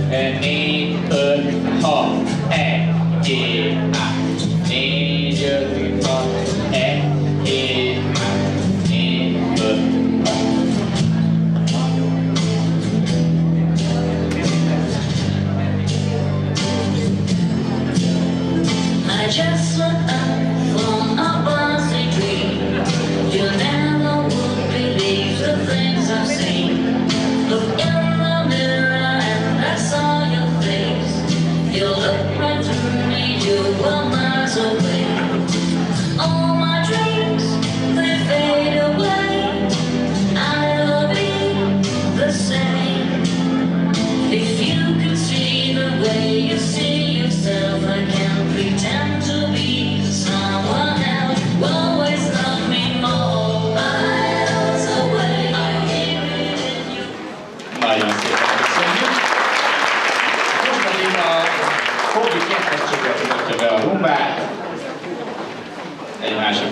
4, 5, 6, 1, 2, 4, 5, 6, 1, 2, 4, 5. I just look up from a bossy dream. You never would believe the things I've seen. Look in the mirror and I saw your face. You looked right through me, you were miles away. All my dreams, they fade away. I'll be the same. If you could see the way you see yourself, I can't pretend to be someone else. Always love me more. Miles away, I hear it in you. Nagyon szépen köszönjük. Most pedig a Hobby 2-es csoportja mutatja be a rumbát. Egy másik